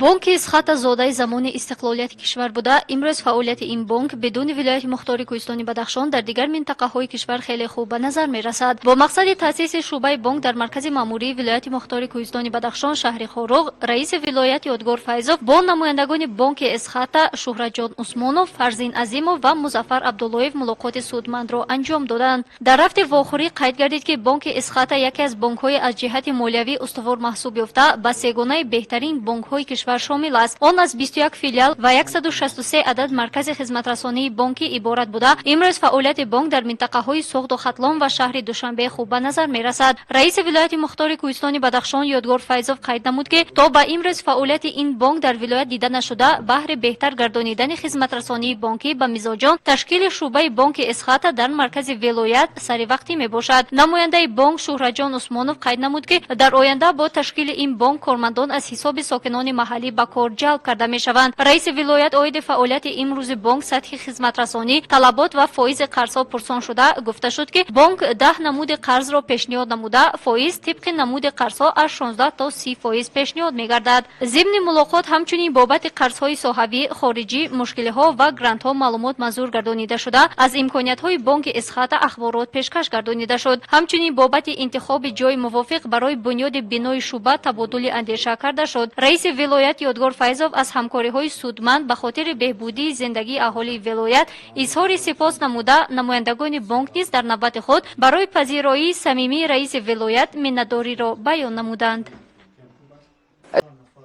بانک اسخات زاده زمان استقلالیت کشور بوده. امروز فعالیت این بانک بدون ولایت مختار کوهستانی بدخشان در دیگر منطقه های کشور خیلی خوب به نظر می رسد. با مقصد تاسیس شعبه بانک در مرکز ماموری ولایت مختار کوهستانی بدخشان شهر خاروغ، رئیس ولایت یادگار فیضوف با نمایندگان بانک اسخات شهرت جان عثمانوف، فرزین عظیموف و مظفر عبداللهیف ملاقات سودمند را انجام دادند. در رفت واخوری قید گردید که بانک اسخات یکی از بانک های از جهت مالیوی استوار محسوب یافته به سگانه بهترین بانک های کشور شامل است. آن از 21 فیلیال و 163 عدد مرکز خدمت رسانی بانکی عبارت بوده. امروز فعالیت بانک در منطقه های سوخت و خطلان و شهر دوشنبه خوب به نظر می رسد. رئیس ولایت مختار کوهستانی بدخشان یادگار فیضوف قید نمود که تا به امروز فعالیت این بانک در ولایت دیده نشده. بهر بهتر گردانیدن خدمت رسانی بانکی به مزاجان، تشکیل شعبه بانک اسخات در مرکز ولایت سری وقتی می باشد. نماینده بانک شهرت جان عثمانوف قید نمود که در آینده با تشکیل این بانک کارمندان از حساب ساکنان محلی به کار جلب کرده می شوند. رئیس ولایت عاید فعالیت امروز بانک، سطح خدمت رسانی، طلبات و فایز قرضها پرسان شده گفته شد که بانک 10 نمود قرض را پیشنهاد نموده. فایز طبق نمود قرضها از 16 تا 30% پیشنهاد می گردد. ضمن ملاقات همچنین بابت قرضهای صحابی خارجی، مشکلها و گرانت ها معلومات منظور گردانیده شده. از امکانیت های بانک اسخات اخبارات پیشکش گردانیده شد. همچنین بابت انتخاب جای موافق برای بنیاد بنای شعبه تبادل اندیشه کرده شد. رئیس ولایت یادگار فیضوف از همکاری های سودمند به خاطر بهبودی زندگی اهالی ولایت اظهار سپاس نموده. نمایندگان بانک نیز در نوبت خود برای پذیرایی صمیمی رئیس ولایت منتداری را بیان نمودند.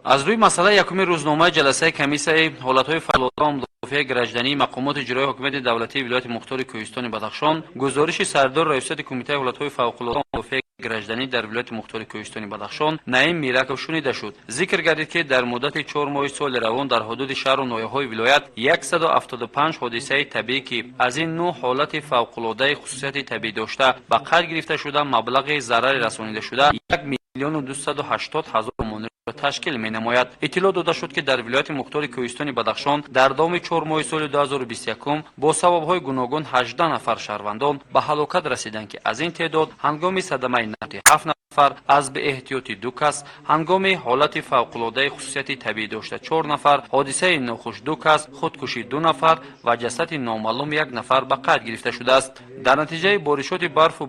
از روی مسئله یکم روزنامه جلسه کمیسیون حالت‌های فعالیت مدافع گرجدنی مقامات اجرایی حکومت دولتی ولایت مختار کوهستان بدخشان گزارش سردار رئیس کمیته حالت‌های فوق‌العاده مدافع گرجدنی در ولایت مختار کوهستان بدخشان نعیم میرکوف شنیده شد. ذکر گردید که در مدت 4 ماه سال روان در حدود شهر و ناحیه‌های ولایت 175 حادثه طبیعی که از این نوع حالت فوق‌العاده خصوصیت طبیعی داشته به قید گرفته شده مبلغ ضرر رسانیده شده 1,280,000 مانر تشکیل می نماید. اطلاع داده شد که در ولایت مختار کوهستان بدخشان در دام 4 ماه سال 2021 با سبب‌های گوناگون 18 نفر شهروندان به هلاکت رسیدند که از این تعداد هنگام صدمه نفتی 7 نفر، از به احتیاطی 2 کس، هنگام حالت فوق‌العاده خصوصیت طبیعی داشته 4 نفر، حادثه ناخوش 2 کس، خودکشی 2 نفر و جسد نامعلوم 1 نفر به قید گرفته شده است. در نتیجه بارشات برف و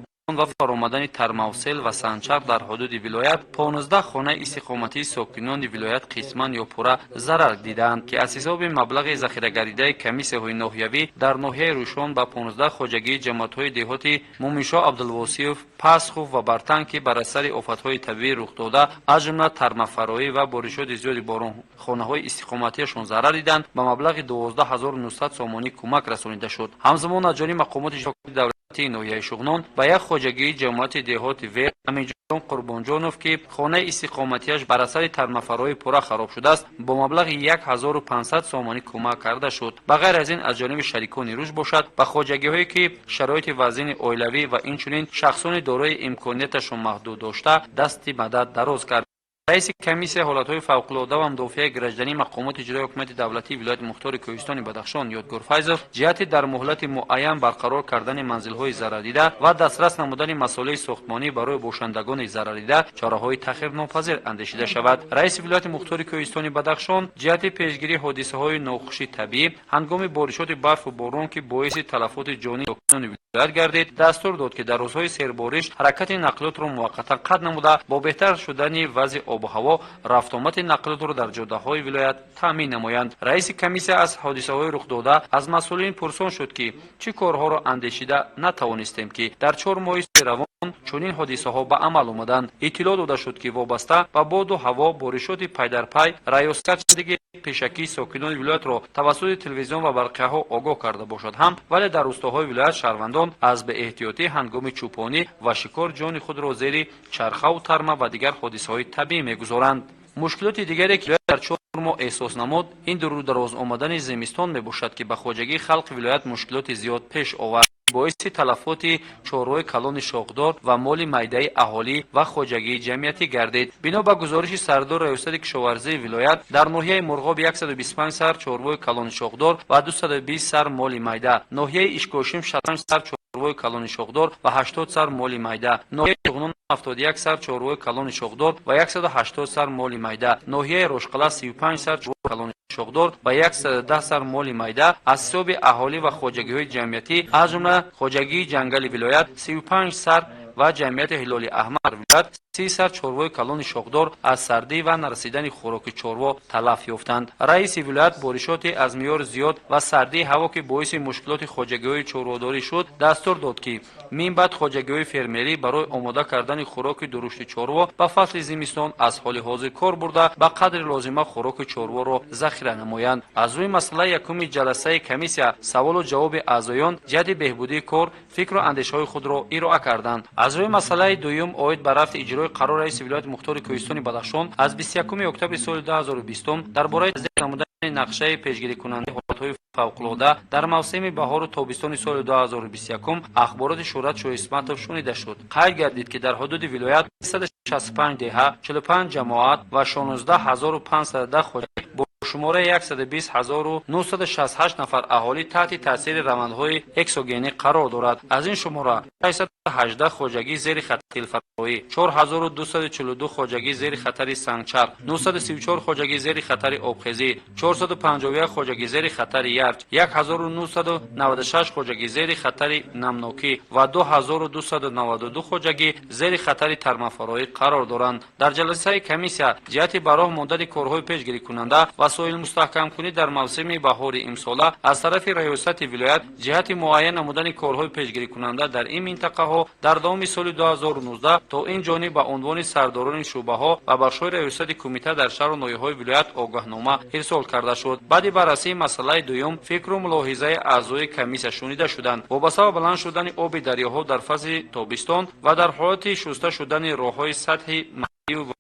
فرآمدن ترموسل و سنچر در حدود ولایت 15 خانه استقامتی ساکنان ولایت قسما یا پورا ضرر دیدند که از حساب مبلغ ذخیره گردیده کمیسیون ناحیوی در ناحیه روشان به 15 خواجگی جماعت‌های دهاتی مومنشاه عبدالواسیف، پسخوف و برتن که بر اثر آفت‌های طبیعی رخ داده از جمله ترمفرایی و بارشات زیاد باران خانه‌های استقامتیشان ضرر دیدند به مبلغ 12900 سامانی کمک رسانیده شد. همزمان از جانب مقامات دولتی ناحیه شغنان به یک خواجگی جماعت دهات ویر امینجان قربانجانوف که خانه استقامتیش بر اثر ترمفرای پورا خراب شده است با مبلغ 1500 سامانی کمک کرده شد. به غیر از این از جانب شریکان روش باشد به خواجگی هایی که شرایط وضعی اولیوی و اینچنین شخصان دارای امکانیتشان محدود داشته دست مدد دراز کرد. رئیس کمیسیون حالت‌های فوق‌العاده و مدافع گرجدنی مقامات اجرایی حکومت دولتی ولایت مختار کوهستان بدخشان یادگار فیضوف جهت در مهلت معین برقرار کردن منزل‌های ضرر دیده و دسترس نمودن مسائل ساختمانی برای باشندگان ضرر دیده چاره‌های تخیرناپذیر اندیشیده شود. رئیس ولایت مختار کوهستان بدخشان جهت پیشگیری حادثه‌های ناخوشی طبیعی هنگام بارشات برف و باران که باعث تلفات جانی ساکنان ولایت گردید دستور داد که در روزهای سیربارش حرکت نقلیات را موقتا قطع نموده با بهتر شدن وضع آب و هوا رفت آمد نقلیات را در جاده‌های ولایت تامین نمایند. رئیس کمیسیون از حادثه‌های رخ داده از مسئولین پرسان شد که چه کارها را اندیشیده نتوانستیم که در 4 ماه روان چنین حادثه‌ها به عمل آمدند. اطلاع داده شد که وابسته به باد و هوا بارشات پی در پی ریاست شدگی پیشکی ساکنان ولایت را توسط تلویزیون و برقیه‌ها آگاه کرده باشد هم ولی در روستاهای ولایت شهروندان از به احتیاطی هنگام چوپانی و شکار جان خود را زیر چرخه و ترمه و دیگر حادثه‌های طبیعی می‌گذارند. مشکلات دیگری که در 4 ماه احساس نمود این در دراز آمدن زمستان میباشد که به خواجگی خلق ولایت مشکلات زیاد پیش آورد باعث تلفات چهارراه کلان شاخدار و مال میده اهالی و خواجگی جمعیتی گردید. بنا به گزارش سردار ریاست کشاورزی ولایت در ناحیه مرغاب 125 سر چهارراه کلان شاخدار و 220 سر مال میده، ناحیه اشکاشم 65 سر چهارراه چاروای کلان شاخدار و 80 سر مالی میده. ناحیه جغنان 71 سر چاروای کلان شاخدار و 180 سر مالی میده. ناحیه روشقلا 35 سر چاروای کلان شاخدار و 110 سر مالی میده. از حساب اهالی و خواجگی‌های جمعیتی از جمله خواجگی جنگل ولایت 35 سر و جمعیت هلال احمر ولایت 30 سر چاروای کلان شاخدار از سردی و نرسیدن خوراک چاروا تلف یافتند. رئیس ولایت بارشات از میار زیاد و سردی هوا که باعث مشکلات خواجگی‌های چارواداری شد دستور داد که من بعد خواجگی‌های فرمری برای آماده کردن خوراک درشت چاروا به فصل زمستان از حال حاضر کار برده به قدر لازمه خوراک چاروا را ذخیره نمایند. از روی مسئله یکم جلسه کمیسیا سوال و جواب اعضایان جهت بهبودی کار فکر و اندیشه‌های خود را ارائه کردند. از روی مسئله دوم عاید به رفع اجرای قرار رئیس ولایت مختار کوهستان بدخشان از 21 اکتبر سال 2020 درباره تصدیق نمودن نقشه پیشگیری کننده حالت‌های فوق‌العاده در موسم بهار و تابستان سال 2021 اخبارات شهرت شو اسمتوف شنیده شد. قید گردید که در حدود ولایت 165 دهه 45 جماعت و 16510 خواجه با شماره 120968 نفر اهالی تحت تاثیر روندهای اکسوگنی قرار دارد. از این شماره 818 خواجگی زیر خطر فرمایی، 4242 خواجگی زیر خطر سنگچر، 934 خواجگی زیر خطر آبخیزی، 451 خواجگی زیر خطر یرج، 1996 خواجگی زیر خطر نمناکی و 2292 خواجگی زیر خطر ترمفرایی قرار دارند. در جلسه کمیسیا جهت براه مدت کارهای پیشگیری کننده وسایل مستحکم کنی در موسم بهار امساله از طرف ریاست ولایت جهت معین نمودن کارهای پیشگیری کننده در این منطقه ها در دوام سال 2019 تا این جانب به عنوان سرداران شعبه ها و بخش‌های ریاست کمیته در شهر و ناحیه‌های ولایت آگاهنامه ارسال کرده شد. بعد بررسی مسئله دوم فکر و ملاحظه اعضای کمیسیا شنیده شدند. وابسته به بلند شدن آب دریاها در فصل تابستان و در حالت شسته شدن راه‌های سطحی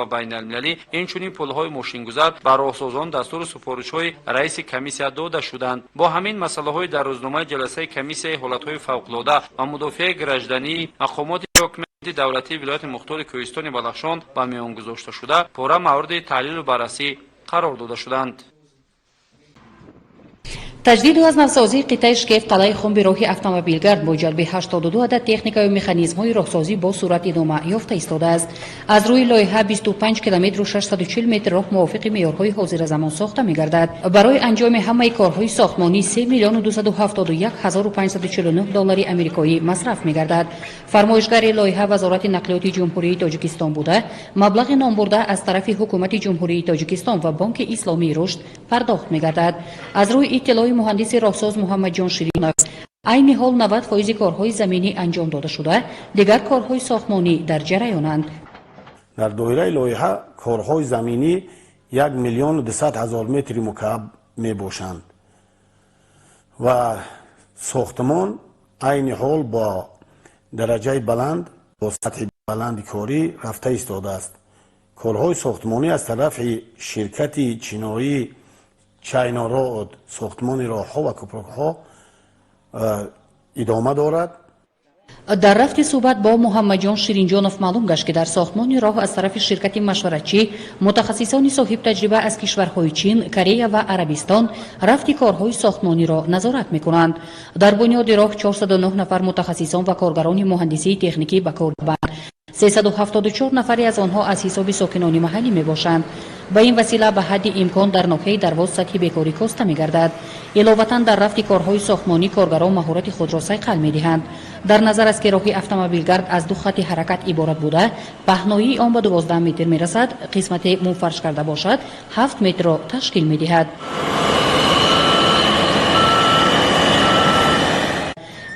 و بین المللی اینچنین پل‌های ماشینگذار بر راهسازان دستور سفارش‌های رئیس کمیسیا داده شدند. با همین مسئله‌های در روزنامه جلسه کمیسیای حالت‌های فوق‌العاده و مدافع گراجدانی مقامات حکومتی دولتی ولایت مختار کوهستان بدخشان به میان گذاشته شده پاره مورد تحلیل و بررسی قرار داده شدند. تجدید و از نوسازی قطعه شگفت قلعه خنب راهی اتومبیلگرد با جلب 82 عدد تکنیک و مکانیزم‌های راهسازی با صورت ادامه یافته ایستاده است. از روی لایحه 25 کیلومتر و 640 متر راه موافق معیارهای حاضر زمان ساخته می‌گردد. برای انجام همه کارهای ساختمانی 3,271,549 دلار آمریکایی مصرف می‌گردد. فرمایشگر لایحه وزارت نقلیات جمهوری تاجیکستان بوده، مبلغ نام برده از طرف حکومت جمهوری تاجیکستان و بانک اسلامی رشد پرداخت می‌گردد. از روی اطلاع مهندس راهساز محمد جان شیرین عین حال 90% کارهای زمینی انجام داده شده، دیگر کارهای ساختمانی در جریانند. در دایره لایحه کارهای زمینی 1,200,000 متر مکعب می باشند و ساختمان عین حال با درجه بلند با سطح بلند کاری رفته ایستاده است. کارهای ساختمانی از طرف شرکت چینایی چاینا رود ساختمان راه‌ها و کپرک‌ها ادامه دارد. در رفت صحبت با محمد جان شیرینجانов معلوم گشت که در ساختمان راه از طرف شرکت مشورتچی متخصصان صاحب تجربه از کشورهای چین، کره و عربستان رفت کارهای ساختمانی را نظارت می‌کنند. در بنیاد راه 409 نفر متخصصان و کارگران مهندسی تکنیکی به کار برند. 374 نفری از آنها از حساب ساکنان محلی میباشند. به این وسیله به حد امکان در ناحیه درواز سطح بیکاری کاسته میگردد. علاوه در رفت کارهای ساختمانی کارگران مهارت خود را صیقل میدهند. در نظر است که راه اتومبیلگرد از 2 خط حرکت عبارت بوده، پهنایی آن به 12 متر میرسد، قسمت منفرش کرده باشد 7 متر را تشکیل میدهد.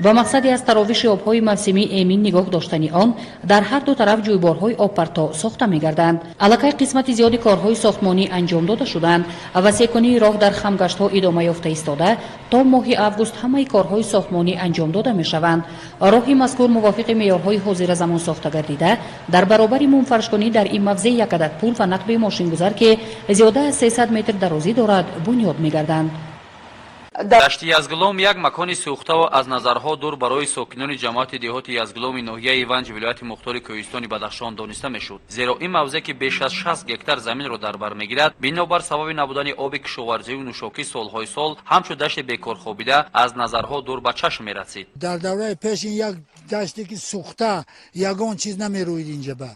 با مقصدی از تراوش آب‌های موسمی امین نگاه داشتن آن در هر دو طرف جویبارهای آبپرتا ساخته می‌گردند. علاقه قسمت زیادی کارهای ساختمانی انجام داده شدند. وسیع‌کنی راه در خمگشت‌ها ادامه یافته ایستاده تا ماه آگوست همه کارهای ساختمانی انجام داده می‌شوند. راه مذکور موافق معیارهای حاضر زمان ساخته گردیده در برابر منفرش‌کنی در این موضع یک عدد پل و نقب ماشین‌گذار که زیاده از 300 متر درازی دارد بنیاد می‌گردند. دشت یزگلوم یک مکان سوخته و از نظرها دور برای ساکنان جماعت دهات یزگلوم ناحیه ونج ولایت مختار کوهستان بدخشان دانسته میشد، زیرا این موضع که بیش از 60 هکتار زمین را در بر میگیرد بنابر سبب نبودن آب کشاورزی و نوشاکی سالهای سال همچون دشت بیکار خوابیده از نظرها دور به چشم میرسید. در دوره پیش این یک دشتی که سوخته یگان چیز نمیروید اینجا به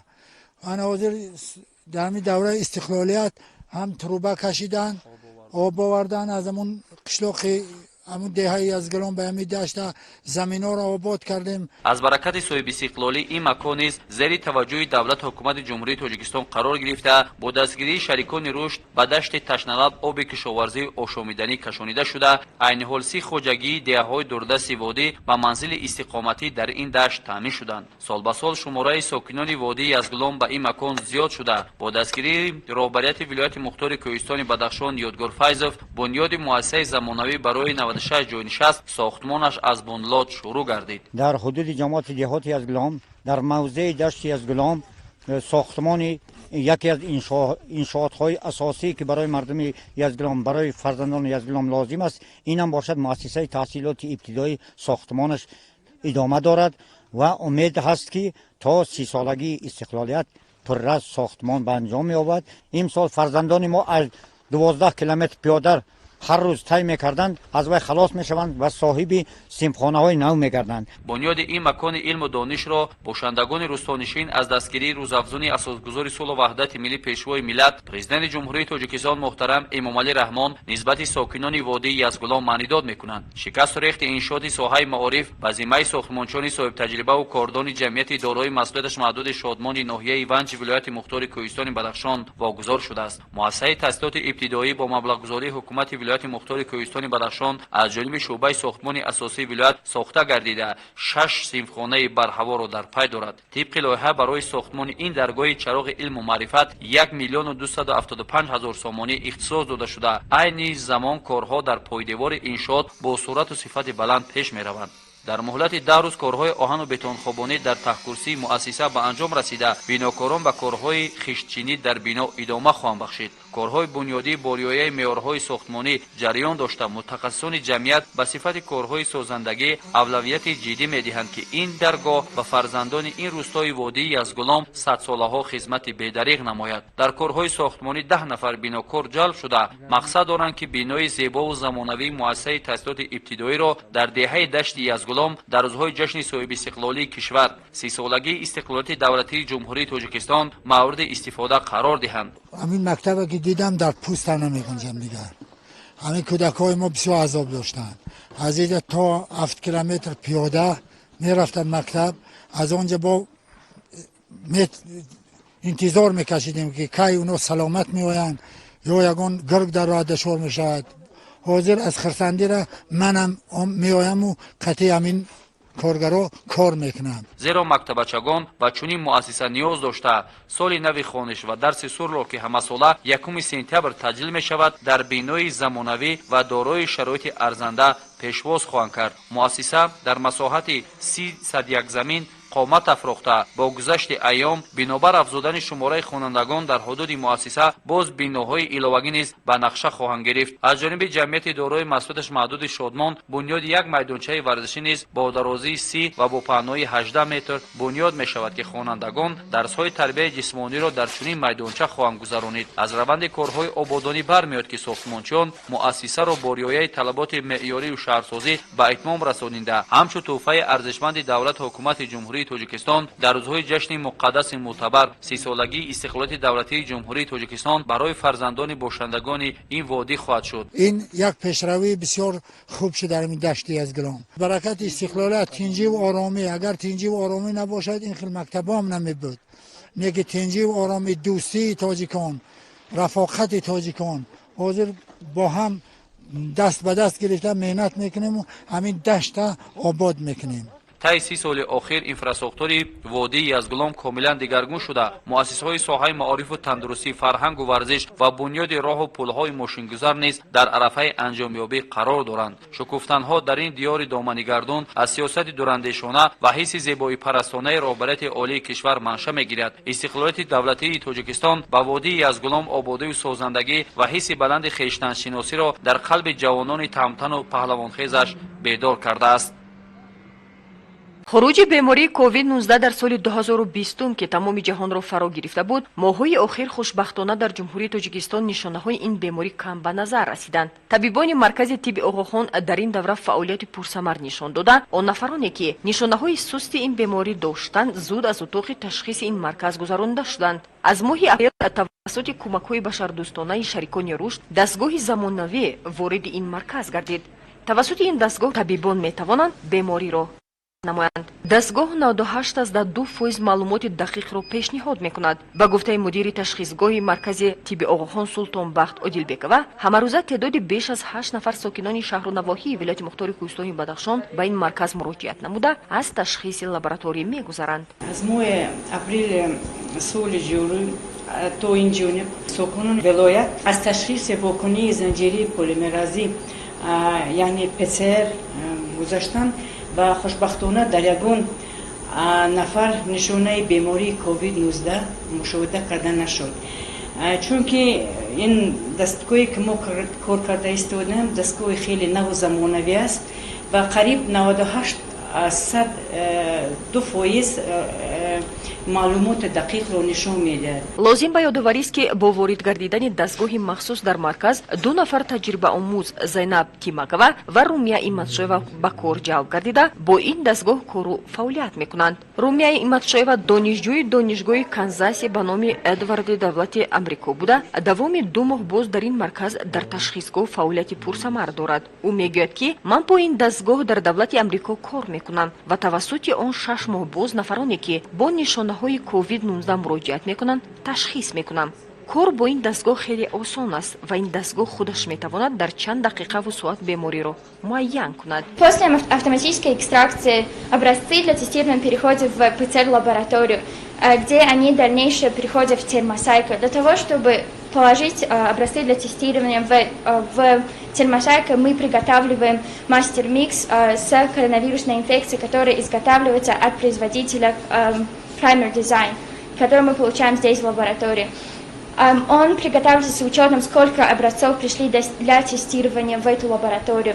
آن حاضر در می دوره استقلالیت هم تروبه کشیدن آب آوردن از همون قشلاق همون دهه یزگلون به همین دشت زمینا را آباد کردیم. از برکت صاحب استقلالی این مکان نیز زیر توجه دولت حکومت جمهوری تاجیکستان قرار گرفته با دستگیری شریکان رشد به دشت تشنه‌لب آب کشاورزی آشامیدنی کشانیده شده. عین حال 30 خواجگی دهه‌های دوردست وادی به منزل استقامتی در این دشت تامین شدند. سال به سال شماره ساکنان وادی یزگلون به این مکان زیاد شده. با دستگیری رهبریت ولایت مختار کوهستان بدخشان یادگار فیضوف بنیاد مؤسسه زمانوی برای 96 جای نشست ساختمانش از بنیاد شروع گردید. در حدود جماعت دهات یزگلام در موضع دشت یزگلام ساختمان یکی از انشاءات‌های اساسی که برای مردم یزگلام برای فرزندان یزگلام لازم است این هم باشد مؤسسه تحصیلات ابتدایی ساختمانش ادامه دارد و امید هست که تا 30 سالگی استقلالیت پررس ساختمان به انجام یابد. امسال فرزندان ما از 12 کیلومتر پیاده هر روز طی می‌کردند از وی خلاص می‌شوند و صاحب سیمخانه‌های نو می‌گردند. بنیاد این مکان علم و دانش را باشندگان روستانشین از دستگیری روزافزون اساسگذار صلح و وحدت ملی پیشوای ملت پرزیدنت جمهوری تاجیکستان محترم امامعلی رحمان نسبت ساکنان وادی یزگلام معنیداد می‌کنند. شکست و ریخت انشاءات ساحه معارف به ذمه ساختمانچان صاحب تجربه و کاردان جمعیت دارای مسئولیتش محدود شادمان ناحیه ونج ولایت مختار کوهستان بدخشان واگذار شده است. مؤسسه تاسیسات ابتدایی با مبلغ‌گذاری حکومت ولایت مختار کوهستان بدخشان از جانب شعبه ساختمان اساسی ولایت ساخته گردیده 6 سیمخانه برهوا را در پی دارد. طبق لایحه برای ساختمان این درگاه چراغ علم و معرفت 1,275,000 سامانی اختصاص داده شده. عین زمان کارها در پایدیوار انشاءات با سرعت و صفت بلند پیش می‌روند. در مهلت 10 روز کارهای آهن و بتون خوابانی در تخت‌کرسی مؤسسه به انجام رسیده. بناکاران به کارهای خشتچینی در بنا ادامه خواهند بخشید. کارهای بنیادی با رعایت معیارهای ساختمانی جریان داشته متخصصان جمعیت به صفت کارهای سازندگی اولویت جدی می‌دهند که این درگاه به فرزندان این روستای وادی یزگلام 100 ساله‌ها خدمت بی‌دریغ نماید. در کارهای ساختمانی 10 نفر بناکار جلب شده. مقصد دارند که بنای زیبا و زمانوی مؤسسه تاسیسات ابتدایی را در دهه دشت یزگلام در روزهای جشن صاحب استقلالی کشور 30 سالگی استقلالیت دولتی جمهوری تاجیکستان مورد استفاده قرار دهند. همین مکتبی که دیدم در پوست نمی‌گنجم دیگر. همین کودکای ما بسیار عذاب داشتن. از اینجا تا 7 کیلومتر پیاده میرفتن مکتب. از آنجا با انتظار میکشیدیم که کی اونا سلامت میآیند یا یگان گرگ در راه دشوار میشود. حاضر از خرسندی را منم میآیم و قطعی همین کارگرا کار میکنند. زیرا مکتبچگان و چنین مؤسسه نیاز داشته سال نو خوانش و درس سور را که همه ساله 1 سپتامبر تجلیل می شود در بینای زمانوی و دارای شرایط ارزنده پیشواز خواهند کرد. مؤسسه در مساحت 301 زمین قامت افروخته با گذشت ایام بنابر افزودن شماره خوانندگان در حدود مؤسسه باز بناهای علاوگی نیز به نقشه خواهند گرفت. از جانب جمعیت دارای مسئولیتش محدود شادمان بنیاد یک میدانچه ورزشی نیز با درازی 30 و با پهنای 18 متر بنیاد می شود که خوانندگان درس‌های تربیت جسمانی را در چنین میدانچه خواهند گذرانید. از روند کارهای آبادانی برمیاد که ساختمانچیان مؤسسه را با رعایت طلبات معیاری و شهرسازی به اتمام رسانیده همچون تحفه ارزشمند دولت حکومت جمهوری تاجیکستان در روزهای جشن مقدس معتبر 30 سالگی استقلالیت دولتی جمهوری تاجیکستان برای فرزندان باشندگان این وادی خواهد شد. این یک پیشروی بسیار خوب شد در این دشت یزگلام. برکت استقلالیت تنجی و آرامی، اگر تنجی و آرامی نباشد این خیلی مکتبا هم نمی بود. میگه تنجی و آرامی دوستی تاجیکان، رفاقت تاجیکان، حاضر با هم دست به دست گرفته مهنت میکنیم و همین دشت آباد میکنیم. طی 30 سال اخیر اینفراستراکتور وادی یزگلام کاملا دگرگون شده. مؤسسه‌های ساحه معارف و تندرستی، فرهنگ و ورزش و بنیاد راه و پل‌های ماشینگذار نیز در عرصه انجامیابی قرار دارند. شکوفتن‌ها در این دیار دامنی گردون از سیاست دوراندیشانه و حس زیبایی پرستانه رهبریت عالی کشور منشأ می‌گیرد. استقلالیت دولتی تاجیکستان با وادی یزگلام آبادی و سازندگی و حس بلند خویشتن‌شناسی را در قلب جوانان تهمتن و پهلوانخیزش بیدار کرده است. خروج بیماری کووید 19 در سال 2020 که تمام جهان را فرا گرفته بود، ماه‌های اخیر خوشبختانه در جمهوری تاجیکستان نشانه‌های این بیماری کم به نظر رسیدند. طبیبان مرکز طب آقاخان در این دوره فعالیت پرثمر نشان داده، آن نفرانی که نشانه‌های سست این بیماری داشتند زود از اتاق تشخیص این مرکز گذرانده شدند. از ماه اپریل توسط کمک‌های بشردوستانه شریکان رشد دستگاه زمانوی وارد این مرکز گردید. توسط این دستگاه طبیبان می‌توانند بیماری را نمایند. دستگاه 98% معلومات دقیق را پیشنهاد میکند. با گفته مدیر تشخیصگاه مرکز طب آقاخان سلطان بخت عادلبکова، همه روزه تعداد بیش از 8 نفر ساکنان شهر و نواحی ولایت مختار کوهستانی بدخشان به این مرکز مراجعت نموده از تشخیص لابراتوری میگذرند. از ماه اپریل سال جاری تا این جانب ساکنان ولایت از تشخیص واکنی زنجیره پلیمرازی یعنی PCR گذشتن و خوشبختانه در یگان نفر نشانه بیماری کووید 19 مشاهده کرده نشد. چون که این دستگاهی که ما کار کرده استودیم دستگاه خیلی نو و زمانوی است و قریب 98% معلومات دقیق رو نشان میده. لازم به یادآوری است که با وارد گردیدن دستگاه مخصوص در مرکز 2 نفر تجربه آموز زینب تیمکова و رومیا ایمتشویوا به کار جلب گردیده با این دستگاه کار فعالیت میکنند. رومیا ایمتشویوا دانشجوی دانشگاه کانزاس به نام ادوارد دولت آمریکا بوده. دوام 2 ماه باز در این مرکز در تشخیصگاه فعالیت پرثمر دارد. او میگوید که من با این دستگاه در دولت آمریکا کار میکنم و توسط آن 6 ماه باز نفرانی که با های کووید 19 مراجعت میکنند تشخیص میکنم. کار با این دستگاه خیلی آسان است و این دستگاه خودش میتواند در چند دقیقه و ساعت بیماری را معین کند. После автоматической экстракции образцы для тестирования переходят в ПЦР-лабораторию, где они дальнейшее переходят в термосайку. Для того, чтобы положить образцы для тестирования в термосайку, мы приготавливаем мастер-микс с коронавирусной инфекцией, которая изготавливается от производителя Primer Design, который мы получаем здесь в лаборатории. Он приготавливается с учетом, сколько образцов пришли для тестирования в эту лабораторию.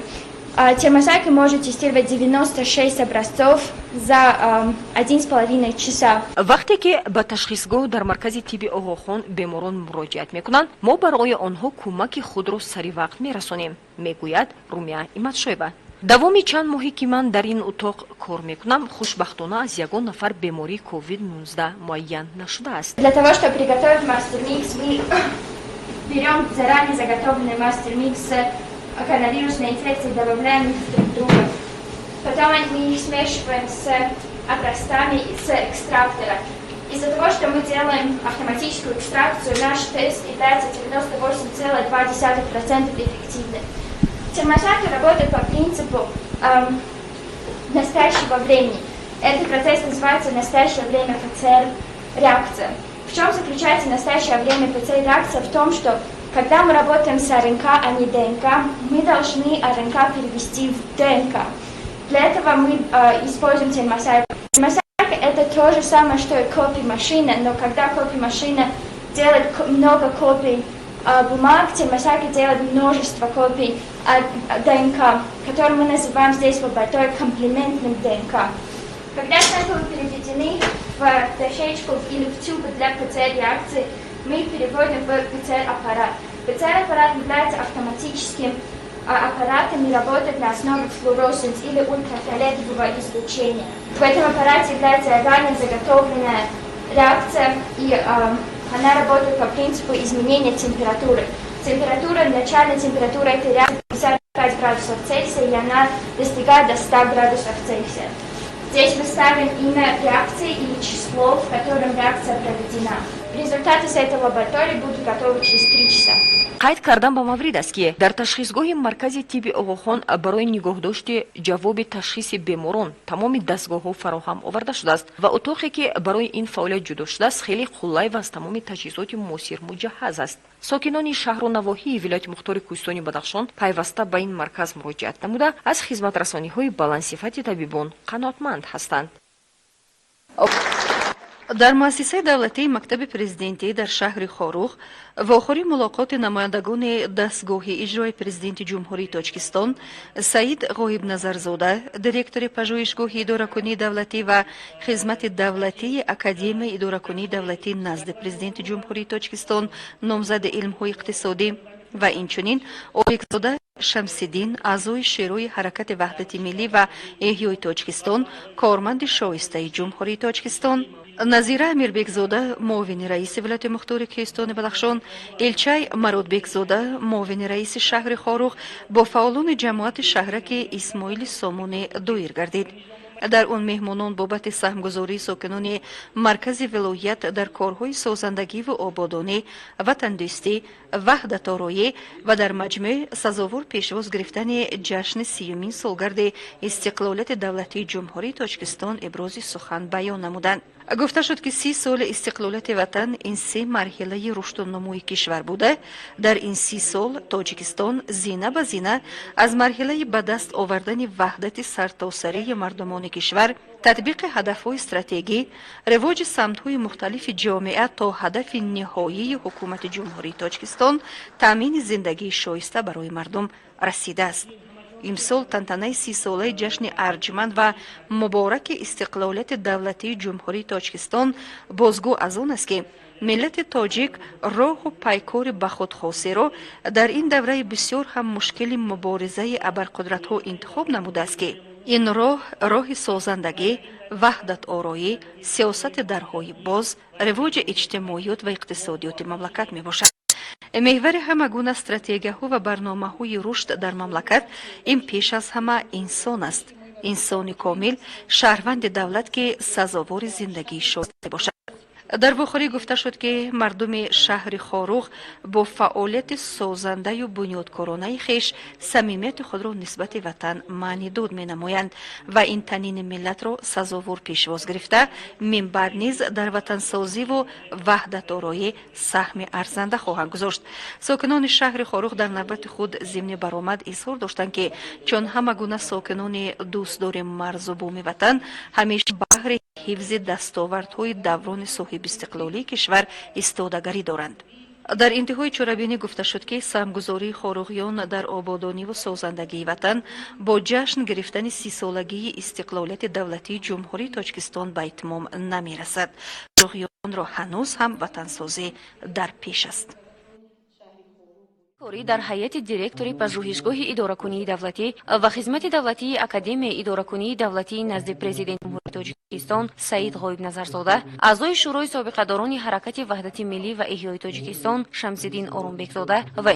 Термосайка может тестировать 96 образцов за 1,5 часа. وقتی که به تشخیصگاه در مرکز طب آقاخان بیماران مراجعت میکنند، ما برای آنها کمک خود را سریع وقت میرسانیم، میگوید رومیا ایمتشویوا. دوامی چند ماهی که من در این اتاق کار میکنم خوشبختانه از یگان نفر بیماری کووید 19 معین нашуде است. Для того, чтобы приготовить мастер-микс, мы берем заранее заготовленный мастер-микс с коронавирусной инфекцией, добавляем их друг к другу. Потом мы их смешиваем с образцами с экстрактора. Из-за того, что мы делаем автоматическую экстракцию, наш тест является 98,2% эффективным. Термосайка работает по принципу настоящего времени. Этот процесс называется настоящее время ПЦР-реакция. В чем заключается настоящее время ПЦР-реакция? В том, что когда мы работаем с РНК, а не ДНК, мы должны РНК перевести в ДНК. Для этого мы используем термосайку. Термосайка — это то же самое, что и копий-машина, но когда копий-машина делает много копий бумаг, термосайка делает множество копий ДНК, которые мы называем здесь в лаборатории комплементным ДНК. Когда сэмплы переведены в дощечку или в тюбы для ПЦР-реакции, мы их переводим в ПЦР-аппарат. ПЦР-аппарат является автоматическим аппаратом и работает на основе флуоресценс или ультрафиолетового излучения. В этом аппарате является заранее заготовленная реакция, и она работает по принципу изменения температуры. Начальная температура этой реакции 55 градусов Цельсия, и она достигает до 100 градусов Цельсия. Здесь мы ставим имя реакции или число, в котором реакция проведена. Результаты с этой лаборатории будут готовы через 3 часа. قید کردن با مورد است که در تشخیصگاه مرکز طب آقاخان برای نگهداشت جواب تشخیص بیماران تمام دستگاه‌ها فراهم آورده شده است و اتاقی که برای این فعالیت جدا شده است خیلی خلای و از تمام تجهیزات موثر مجهز است. ساکنان شهر و نواحی ولایت مختار کوهستان بدخشان پیوسته به این مرکز مراجعت نموده از خدمت رسانی‌های بلندصفت طبیبان قناعتمند هستند. در مؤسسه دولتی مکتب پرزیدنتی در شهر خاروخ و آخرین ملاقات نمایندگان دستگاه اجرای پرزیدنت جمهوری تاجیکستان سعید غایب نظرزاده، دیرکتور پژوهشگاه اداره‌کنی دولتی و خدمت دولتی اکادمی اداره‌کنی دولتی نزد پرزیدنت جمهوری تاجیکستان نامزد علم‌های اقتصادی و اینچنین اوبکزاده شمس‌الدین اعضای شورای حرکت وحدت ملی و احیای تاجیکستان کارمند شایسته جمهوری تاجیکستان نظیره امیربکزاده معاون رئیس ولایت مختار کوهستان بدخشان الچه مرودبکزاده معاون رئیس شهر خاروخ با فعالان جماعت شهرک اسماعیل سامون دایر گردید. در اون مهمانان بابت سهمگذاری ساکنان مرکز ولایت در کارهای سازندگی و آبادانی، وطندوستی، وحدت آرایی و در مجمع سزاوار پیشواز گرفتن جشن 30مین سالگرد استقلالیت دولتی جمهوری تاجیکستان ابراز سخن بیان نمودند. گفته شد که 30 سال استقلالیت وطن این 3 مرحله رشد و نموی کشور بوده. در این 30 سال تاجیکستان زینه به زینه از مرحله به دست آوردن وحدت سرتاسری مردمان کشور، تطبیق هدف‌های استراتژی، رواج سمت‌های مختلف جامعه تا هدف نهایی حکومت جمهوری تاجیکستان تامین زندگی شایسته برای مردم رسیده است. امسال تنتنه 30 ساله جشن ارجمند و مبارک استقلالیت دولتی جمهوری تاجیکستان بازگو از آن است که ملت تاجیک راه و پیکار به خود خاصی را در این دوره بسیار هم مشکل مبارزه ابرقدرت‌ها انتخاب نموده است که این راه سازندگی، وحدت آرایی، سیاست درهای باز، رواج اجتماعیات و اقتصادیات مملکت می باشد. محور همگونه استراتژی‌ها و برنامه‌های رشد در مملکت این پیش از همه انسان است. انسان کامل، شهروند دولت که سزاوار زندگی شایسته باشد. در واخری گفته شد که مردم شهر خاروخ با فعالیت سازنده و بنیادکارانه خویش صمیمیت خود را نسبت وطن معنی دود می نمایند و این تنین ملت را سزاوار پیشواز گرفته من بعد نیز در وطن سازی و وحدت آرایی سهم ارزنده خواهند گذاشت. ساکنان شهر خاروخ در نوبت خود ضمن برآمد اظهار داشتند که چون همگونه ساکنان دوستدار مرز و بوم وطن همیشه بهر حفظ دستاوردهای دوران صاحب استقلالی کشور ایستادگی دارند. در انتهای چورابینی گفته شد که سهمگذاری خاروخیان در آبادانی و سازندگی وطن با جشن گرفتن 30 سالگی استقلالیت دولتی جمهوری تاجیکستان به اتمام نمی رسد. خاروخیان را هنوز هم وطن سازی در پیش است. در هیئت دیرکتوری پژوهشگاه اداره‌کنی دولتی و خدمت دولتی اکادمی اداره‌کنی دولتی نزد پرزیدنت جمهوری تاجیکستان سعید غایب نظرزاده، اعضای شورای سابقه‌داران حرکت وحدت ملی و احیای تاجیکستان شمس‌الدین آرامبکزاده و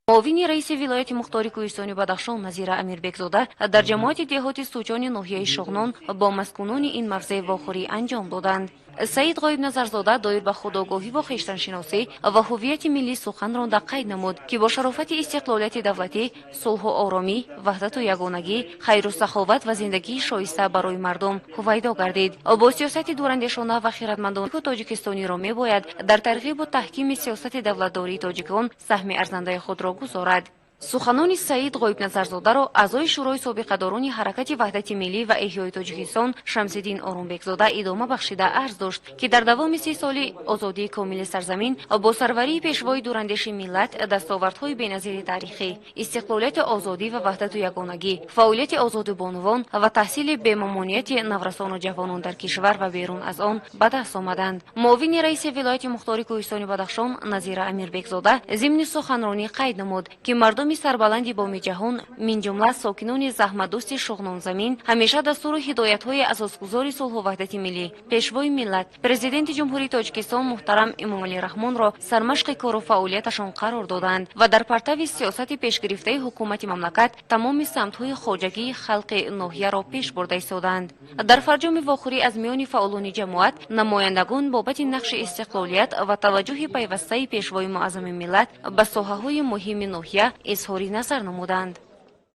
معاون رئیس ولایت مختار کوهستان بدخشان نظیره امیربکزاده در جماعت دهات سوچان ناحیه شغنان با مسکونان این مرزه واخوری انجام دادند. سعید غایب نظرزاده دایر به خودآگاهی و خویشتن‌شناسی و هویت ملی سخن رانده قید نمود که با شرافت استقلالیت دولتی، صلح و آرامی، وحدت و یگانگی، خیر و سخاوت و زندگی شایسته برای مردم هویدا گردید. با سیاست دوراندیشانه و خیرتمندانه تاجیکستانی را می‌باید در ترغیب و تحکیم سیاست دولتداری تاجیکان سهم ارزنده خود را گذارد. سخنان سعید غایب نظرزاده را اعضای شورای سابقه‌داران حرکت وحدت ملی و احیای تاجیکستان شمس‌الدین آرامبکزاده ادامه بخشیده عرض داشت که در دوام 30 سال آزادی کامل سرزمین با سروری پیشوای دوراندیش ملت، دستاوردهای بی‌نظیر تاریخی، استقلالیت آزادی و وحدت و یگانگی، فعالیت آزاد بانوان و تحصیل بی‌ممانعت نورسان و جوانان در کشور و بیرون از آن به دست آمدند. معاون رئیس ولایت مختار کوهستان بدخشان نظیره امیربکزاده ضمن سخنرانی قید نمود که مردم مردم سربلند بام جهان من جمله ساکنان زحمت‌دوست شغنان زمین همیشه دستور و هدایت‌های اساسگذار صلح و وحدت ملی پیشوای ملت پرزیدنت جمهوری تاجیکستان محترم امامعلی رحمان را سرمشق کار و فعالیتشان قرار دادند و در پرتو سیاست پیشگرفته حکومت مملکت تمام سمت‌های خواجگی خلق ناحیه را پیش برده ایستادند. در فرجام واخوری از میان فعالان جماعت نمایندگان بابت نقش استقلالیت و توجه پیوسته پیشوای معظم ملت به ساحه‌های مهم ناحیه اظهار نظر نمودند.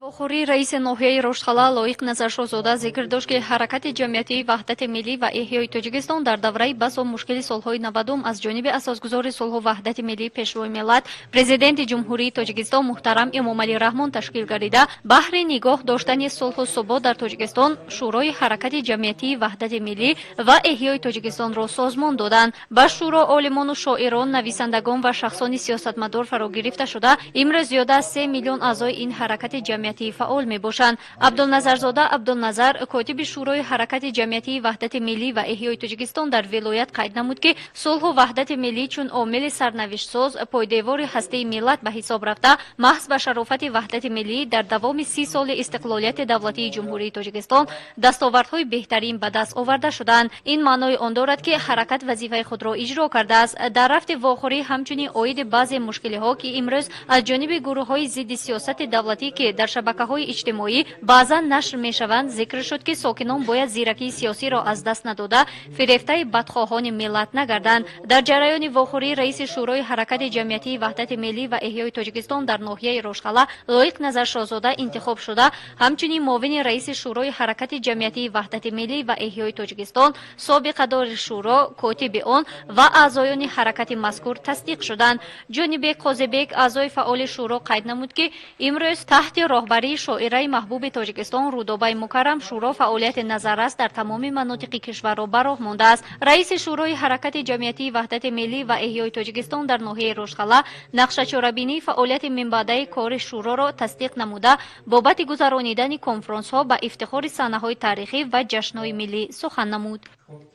واخوری رئیس ناحیه رشتخلا لایق نظرشوزاده ذکر داشت که حرکت جمعیتی وحدت ملی و احیای تاجیکستان در دوره بس و مشکل سالهای 90 از جانب اساسگذار صلح و وحدت ملی پیشوای ملت پرزیدنت جمهوری تاجیکستان محترم امامعلی رحمان تشکیل گردیده بهر نگاه داشتن صلح و ثبات در تاجیکستان شورای حرکت جمعیتی وحدت ملی و احیای تاجیکستان را سازمان دادند. به شورا عالمان و شاعران، نویسندگان و شخصان سیاستمدار فرا گرفته شده امروز زیاده از 3 میلیون اعضای این حرکت جمعیتی فعال می باشند. عبدالنظرزاده عبدالنظر کاتب شورای حرکت جمعیتی وحدت ملی و احیای تاجیکستان در ولایت قید نمود که صلح و وحدت ملی چون عامل سرنوشت ساز پایدیوار هسته ملت به حساب رفته محض به شرافت وحدت ملی در دوام 30 سال استقلالیت دولتی جمهوری تاجیکستان دستاوردهای بهترین به دست آورده شدند. این معنای آن دارد که حرکت وظیفه خود را اجرا کرده است. در رفت واخوری همچنین عاید بعضی مشکل‌ها که امروز از جانب گروه‌های ضد سیاست دولتی که در شبکه‌های اجتماعی بعضا نشر می‌شوند ذکر شد که ساکنان باید زیرکی سیاسی را از دست نداده فریفته بدخواهان ملت نگردند. در جریان واخوری رئیس شورای حرکت جمعیتی وحدت ملی و احیای تاجیکستان در ناحیه رشتخلا لایق نظرشوزاده انتخاب شده همچنین معاون رئیس شورای حرکت جمعیتی وحدت ملی و احیای تاجیکستان سابق دار شورا کاتب آن و اعضایان حرکت مذکور تصدیق شدند. جانب قاضی‌بک اعضای فعال شورا قید نمود که امروز تحت راهبری شاعره محبوب تاجیکستان رودابه مکرم شورا فعالیت نظررس در تمام مناطق کشور را به راه مانده است. رئیس شورای حرکت جمعیتی وحدت ملی و احیای تاجیکستان در ناحیه رشتخلا نقشه چاره‌بینی فعالیت من بعده کار شورا را تصدیق نموده بابت گذرانیدن کنفرانس ها به افتخار صحنه‌های تاریخی و جشن‌های ملی سخن نمود.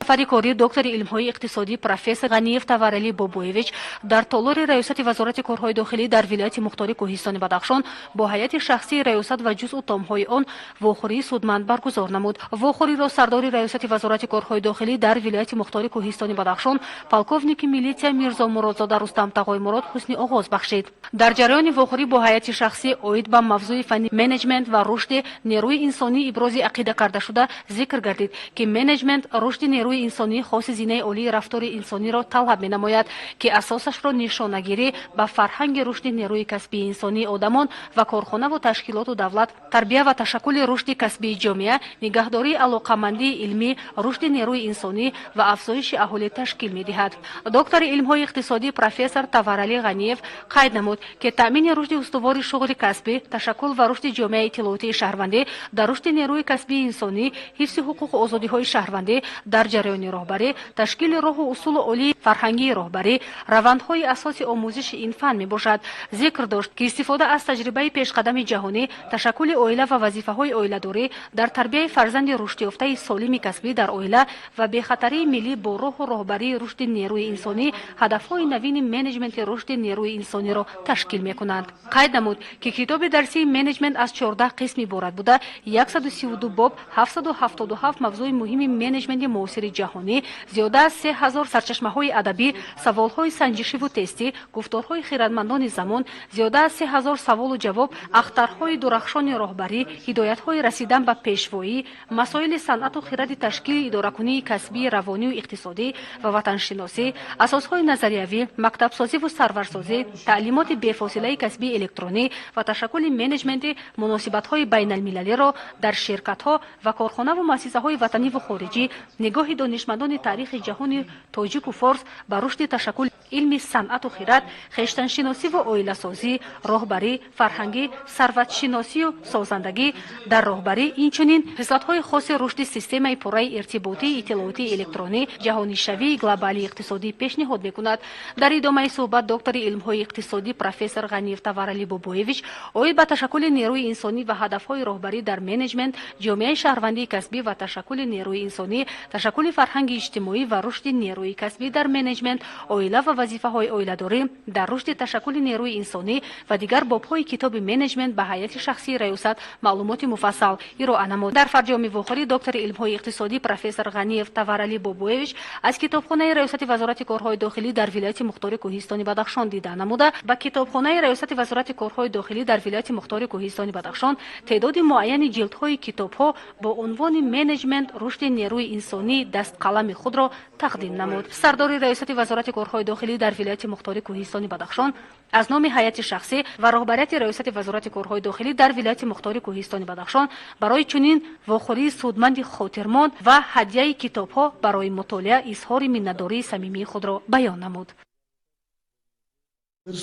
سفر کاری دکتر علم‌های اقتصادی پروفسور غنیف تورلی بابویویچ در تالار ریاست وزارت کارهای داخلی در ولایت مختار کوهستان بدخشان با هیئت شخصی ریاست و جزء تام‌های آن واخوری سودمند برگزار نمود. واخوری را سردار ریاست وزارت کارهای داخلی در ولایت مختار کوهستان بدخشان پالکوونیک میلیتسیا میرزا مرادزاده رستم تقای مراد حسنی آغاز بخشید. در جریان واخوری با هیئت شخصی عاید به موضوع فنی منیجمنت و رشد نیروی انسانی ابراز عقیده کرده شده ذکر گردید که منیجمنت رشد نیروی انسانی خاص زینه عالی رفتار انسانی را طلب می‌نماید که اساسش را نشانه‌گیری به فرهنگ رشد نیروی کسبی انسانی آدمان و کارخانه و تشکیلات و دولت، تربیه و تشکل رشد کسبی جامعه، نگهداری علاقمندی علمی، رشد نیروی انسانی و افزایش اهالی تشکیل می‌دهد. دکتر علم‌های اقتصادی پروفسور تورلی غنیف قید نمود که تأمین رشد استوار شغل کسبی، تشکل و رشد جامعه اطلاعاتی شهروندی در رشد نیروی کسبی انسانی، حفظ حقوق و آزادی‌های شهروندی در جریان راهبری، تشکیل راه و اصول عالی فرهنگی راهبری، روندهای اساس آموزش این فن میباشد. ذکر داشت که استفاده از تجربه پیشقدم جهانی، تشکل عائله و وظیفه‌های عائله‌داری در تربیت فرزند رشد یافته سالم کسبی در عائله و بی‌خطری ملی با راه و راهبری رشد نیروی انسانی هدفهای نوین منیجمنت رشد نیروی انسانی را تشکیل می‌کنند. قید نمود که کتاب درسی منیجمنت از 14 قسم عبارت بوده 132 باب، 777 موضوع مهم منیجمنت معاصر جهانی، زیاده از 3000 سرچشمه‌های ادبی، سوال‌های سنجشی و تستی، گفتارهای خردمندان زمان، زیاده از 3000 سوال و جواب، اخترهای درخشان راهبری، هدایت‌های رسیدن به پیشوایی، مسائل صنعت و خرد تشکیل اداره‌کنی کسبی، روانی و اقتصادی و وطنشناسی، اساس‌های نظریوی، مکتب سازی و سرورسازی، تعلیمات بی‌فاصله کسبی الکترونی و تشکل منیجمنت مناسبت‌های بین‌المللی را در شرکت‌ها و کارخانه و مؤسسه‌های وطنی و خارجی، نگاه دانشمندان تاریخ جهان تاجیک و فارس به رشد تشکل علم صنعت و خرد، خویشتن‌شناسی و عائله‌سازی، راهبری فرهنگی، ثروت шиносию созандагӣ дар роҳбарӣ инчунин ҳислатҳои хоси рушди системаи пурраи иртиботии иттилоотии электронӣ ҷаҳонишавии глобалии иқтисодӣ пешниҳод мекунад. дар идомаи суҳбат доктори илмҳои иқтисодӣ профессор ғаниев таварали бобоевич оид ба ташаккули нерӯи инсонӣ ва ҳадафҳои роҳбарӣ дар менеҷмент ҷомеаи шаҳрвандии касбӣ ва ташаккули нерӯи инсонӣ, ташаккули фарҳанги иҷтимоӣ ва рушди нерӯи касбӣ дар менеҷмент, оила ва вазифаҳои оиладорӣ дар рушди ташаккули нерӯи инсонӣ ва дигар бобҳои китоби менеҷмент ба ҳайати шахсии раёсат маълумоти муфассал ироа намуд. дар фарҷоми вохӯрӣ доктори илмҳои иқтисодӣ профессор ғаниев таварали бобоевич аз китобхонаи раёсати вазорати корҳои дохилӣ дар вилояти мухтори кӯҳистони Бадахшон дида намуда, ба китобхонаи раёсати вазорати корҳои дохилӣ дар вилояти мухтори кӯҳистони Бадахшон теъдоди муайяни ҷилдҳои китобҳо бо унвони менеҷмент рушди нерӯи инсонӣ дастқалами худро тақдим намуд. сардори раёсати вазорати корҳои дохилӣ дар вилояти мухтори кӯҳистони Бадахшон аз номи ҳайати шахсӣ ва роҳбарияти раёсати вазорати корҳои дохилӣ дар вилояти мухтори кӯҳистони Бадахшон барои чунин вохӯрии судманди хотирмон ва ҳадияи китобҳо барои мутолиа изҳори миннатдории самимии худро баён намуд.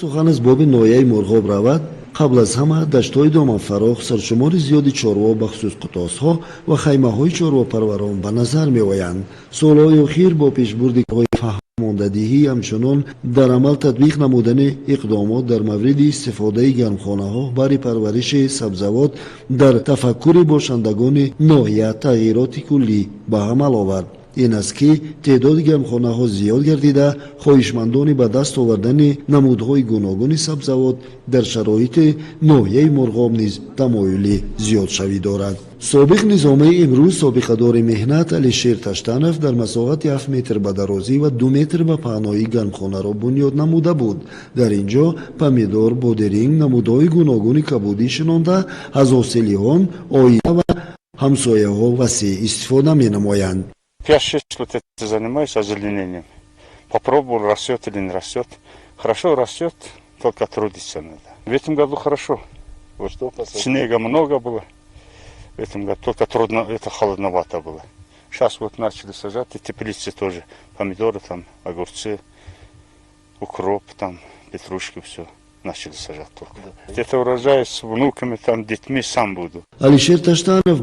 сухан аз боби ноияи мурғоб равад, қабл аз ҳама даштҳои доманфароғ саршумори зиёди чорво бахусус қутосҳо ва хаймаҳои чорвопарварон ба назар меоянд. солҳои охир бо пешбурди фаҳмондадиҳӣ ҳамчунон дар амал татбиқ намудани иқдомот дар мавриди истифодаи гармхонаҳо бари парвариши сабзавот дар тафаккури бошандагони ноҳия тағйироти куллӣ ба амал овард. ин аст ки теъдоди гармхонаҳо зиёд гардида хоҳишмандони ба даст овардани намудҳои гуногуни сабзавот дар шароити ноҳияи мурғоб низ тамоюли зиёдшавӣ дорад. собиқ низомаи имрӯз собиқадори меҳнат Алишер Таштанов дар масоҳати 7 метр ба дарозӣ ва 2 метр ба паҳнои гармхонаро бунёд намуда буд. дар ин ҷо помидор, бодиринг, намудҳои гуногуни кабудӣ шинонда аз ҳосилиҳон оила ва ҳамсояҳо васеъ истифода менамоянд. 5-6 лет этим занимаюсь озеленением. Попробовал, растет или не растет. Хорошо растет, только трудиться надо. В этом году хорошо. Вот снега много было. В этом году только трудно, это холодновато было. Сейчас вот начали сажать, и теплицы тоже. Помидоры, там, огурцы, укроп, там, петрушки, все. Начали сажать только. Это урожай с внуками, там, детьми сам буду. Алишер Таштанов